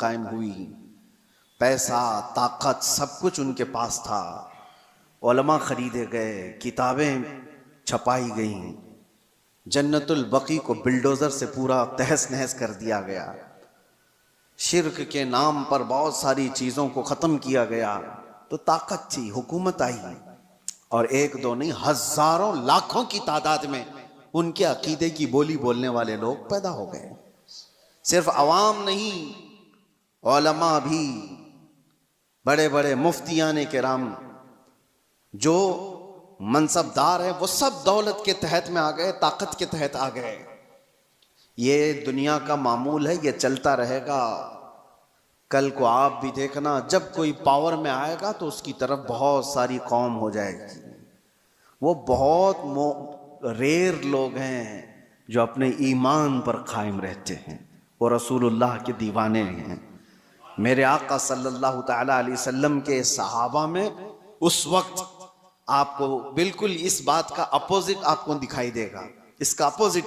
कायम हुई, पैसा ताकत सब कुछ उनके पास था। उलमा खरीदे गए, किताबें छपाई गईं, जन्नतुल बकी को बिल्डोजर से पूरा तहस नहस कर दिया गया, शिर्क के नाम पर बहुत सारी चीजों को खत्म किया गया। तो ताकत थी, हुकूमत आई, और एक दो नहीं हजारों लाखों की तादाद में उनके अकीदे की बोली बोलने वाले लोग पैदा हो गए। सिर्फ अवाम नहीं, उलमा भी, बड़े बड़े मुफ्तियाने किराम जो मनसबदार है वो सब दौलत के तहत में आ गए, ताकत के तहत आ गए। ये दुनिया का मामूल है, ये चलता रहेगा। कल को आप भी देखना, जब कोई पावर में आएगा तो उसकी तरफ बहुत सारी कौम हो जाएगी। वो बहुत रेयर लोग हैं जो अपने ईमान पर कायम रहते हैं, वो रसूलुल्लाह के दीवाने हैं। मेरे आका सल्लल्लाहु तआला अलैहि वसल्लम के सहाबा में उस वक्त आपको बिल्कुल इस बात का अपोजिट आपको दिखाई देगा। इसका अपोजिट,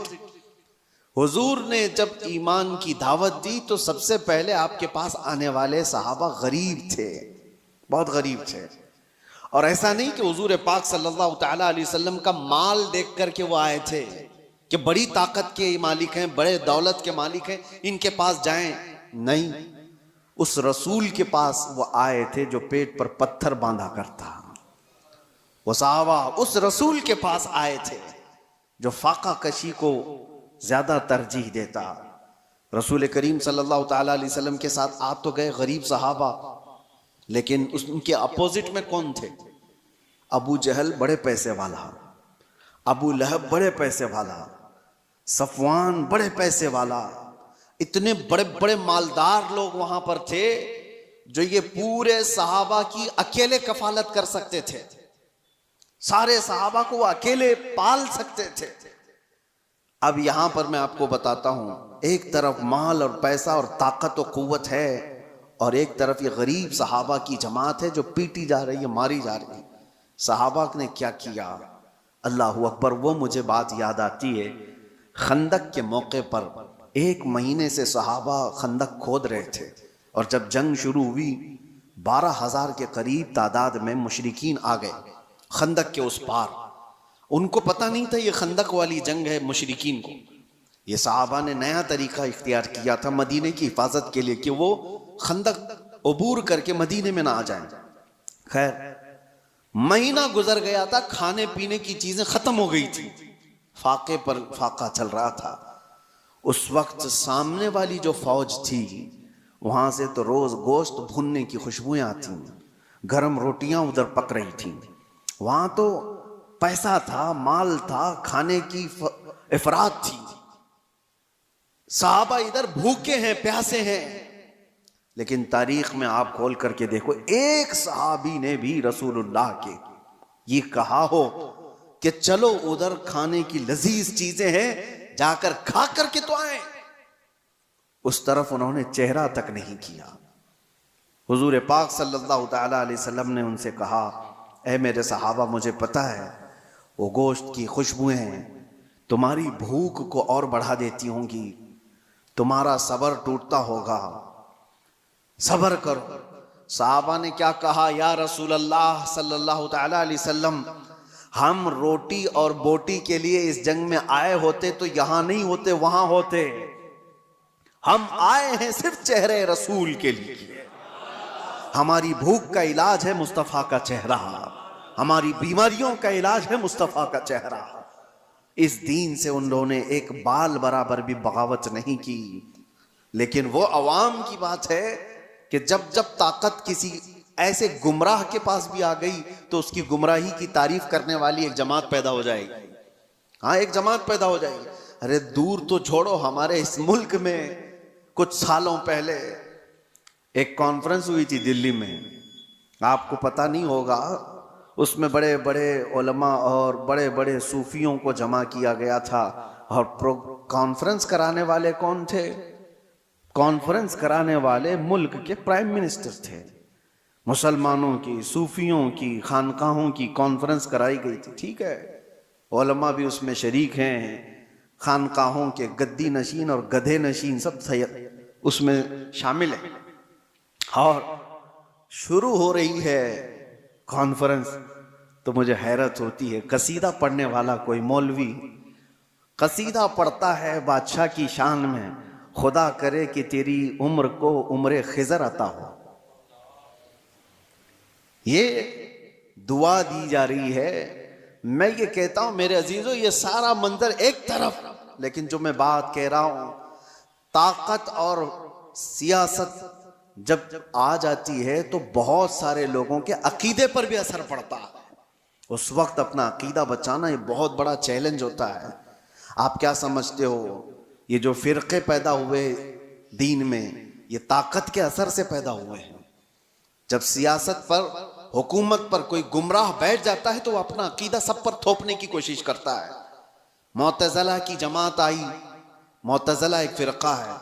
हुजूर ने जब ईमान की दावत दी तो सबसे पहले आपके पास आने वाले सहाबा गरीब थे, बहुत गरीब थे। और ऐसा नहीं कि हुजूर पाक सल्लल्लाहु तआला अलैहि वसल्लम का माल देख करके वो आए थे कि बड़ी ताकत के मालिक हैं, बड़े दौलत के मालिक हैं, इनके पास जाएं। नहीं, उस रसूल के पास वो आए थे जो पेट पर पत्थर बांधा करता। वो सहाबा उस रसूल के पास आए थे जो फाका कशी को ज्यादा तरजीह देता। रसूल करीम सल्लल्लाहु तआला अलैहि वसल्लम के साथ आ तो गए गरीब सहाबा, लेकिन उनके अपोजिट में कौन थे? अबू जहल बड़े पैसे वाला, अबू लहब बड़े पैसे वाला, सफवान बड़े पैसे वाला, इतने बड़े बड़े मालदार लोग वहां पर थे जो ये पूरे सहाबा की अकेले कफालत कर सकते थे, सारे सहाबा को वो अकेले पाल सकते थे। अब यहां पर मैं आपको बताता हूं, एक तरफ माल और पैसा और ताकत और कुव्वत है, और एक तरफ ये गरीब सहाबा की जमात है जो पीटी जा रही है, मारी जा रही है। सहाबा ने क्या किया, अल्लाहु अकबर। वो मुझे बात याद आती है, खंदक के मौके पर 1 महीने से सहाबा खंदक खोद रहे थे, और जब जंग शुरू हुई 12,000 के करीब तादाद में मुशरिकीन आ गए खंदक के उस पार। उनको पता नहीं था ये खंदक वाली जंग है मुशरिकीन को। ये सहाबा ने नया तरीका इख्तियार किया था मदीने की हिफाजत के लिए कि वो खंदक अबूर करके मदीने में ना आ जाएं। खैर, महीना गुजर गया था, खाने पीने की चीजें खत्म हो गई थी, फाके पर फाका चल रहा था। उस वक्त सामने वाली जो फौज थी वहां से तो रोज गोश्त भुनने की खुशबुएं आती, गर्म रोटियां उधर पक रही थी। वहां तो पैसा था, माल था, खाने की इफरात थी। सहाबा इधर भूखे हैं, प्यासे हैं, लेकिन तारीख में आप खोल करके देखो, एक सहाबी ने भी रसूलुल्लाह के ये कहा हो कि चलो उधर खाने की लजीज चीजें हैं, जाकर खा करके तो आए, उस तरफ उन्होंने चेहरा तक नहीं किया। हुजूर पाक सल्लल्लाहु तआला अलैहि वसल्लम ने उनसे कहा, ऐ मेरे सहाबा, मुझे पता है वो गोश्त की खुशबुएं तुम्हारी भूख को और बढ़ा देती होंगी, तुम्हारा सब्र टूटता होगा, सब्र करो। सहाबा ने क्या कहा, या रसूल अल्लाह सल्लल्लाहु तआला अलैहि वसल्लम, हम रोटी और बोटी के लिए इस जंग में आए होते तो यहां नहीं होते, वहां होते। हम आए हैं सिर्फ चेहरे रसूल के लिए। हमारी भूख का इलाज है मुस्तफा का चेहरा, हमारी बीमारियों का इलाज है मुस्तफा का चेहरा। इस दीन से उन लोगों ने एक बाल बराबर भी बगावत नहीं की। लेकिन वो अवाम की बात है कि जब जब ताकत किसी ऐसे गुमराह के पास भी आ गई तो उसकी गुमराही की तारीफ करने वाली एक जमात पैदा हो जाएगी। हाँ, एक जमात पैदा हो जाएगी। अरे दूर तो छोड़ो, हमारे इस मुल्क में कुछ सालों पहले एक कॉन्फ्रेंस हुई थी दिल्ली में, आपको पता नहीं होगा। उसमें बड़े बड़े उलमा और बड़े बड़े सूफियों को जमा किया गया था। और कॉन्फ्रेंस कराने वाले कौन थे? कॉन्फ्रेंस कराने वाले मुल्क के प्राइम मिनिस्टर थे। मुसलमानों की, सूफियों की, खानकाहों की कॉन्फ्रेंस कराई गई थी। ठीक है, उलमा भी उसमें शरीक हैं, खानकाहों के गद्दी नशीन और गधे नशीन सब उसमें शामिल हैं। और शुरू हो रही है कॉन्फ्रेंस, तो मुझे हैरत होती है। कसीदा पढ़ने वाला कोई मौलवी कसीदा पढ़ता है बादशाह की शान में, खुदा करे कि तेरी उम्र को उम्र खिजर अता हो। ये दुआ दी जा रही है। मैं ये कहता हूं मेरे अजीजों, ये सारा मंजर एक तरफ, लेकिन जो मैं बात कह रहा हूं, ताकत और सियासत जब आ जाती है तो बहुत सारे लोगों के अकीदे पर भी असर पड़ता है। उस वक्त अपना अकीदा बचाना ये बहुत बड़ा चैलेंज होता है। आप क्या समझते हो, ये जो फिरके पैदा हुए दीन में, ये ताकत के असर से पैदा हुए हैं। जब सियासत पर, हुकूमत पर कोई गुमराह बैठ जाता है तो वो अपना अकीदा सब पर थोपने की कोशिश करता है। मुअतज़िला की जमात आई, मुअतज़िला एक फिरका है,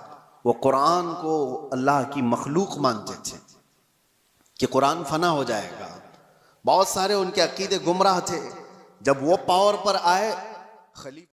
वो कुरान को अल्लाह की मखलूक मानते थे कि कुरान फना हो जाएगा। बहुत सारे उनके अकीदे गुमराह थे। जब वो पावर पर आए, खलीफा